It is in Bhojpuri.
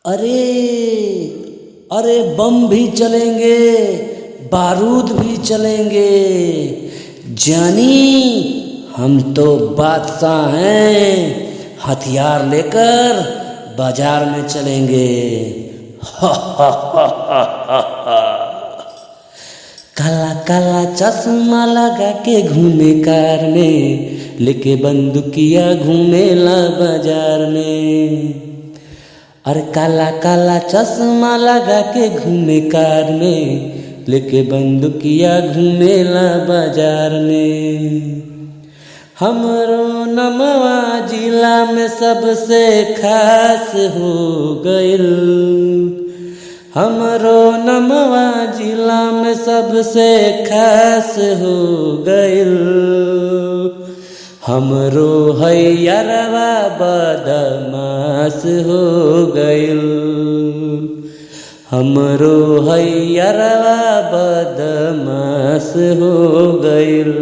अरे अरे बम भी चलेंगे, बारूद भी चलेंगे। जानी हम तो बादशाह हैं, हथियार लेकर बाजार में चलेंगे। हा हा हा हा हा हा। काला काला चश्मा लगा के घूमे कार में, लेके बंदूकिया घूमेला बाजार में। अरे काला काला चश्मा लगा के घूमे कार में, लेके बंदूकिया घूमेला बाजार में। हमरो नमवा जिला में सबसे खास हो गइल। हमरो नमवा जिला में सबसे खास हो गइल। हमरो हैयरवा बदमाश हो गइल। हमरो हैयरवा बदमाश हो गइल।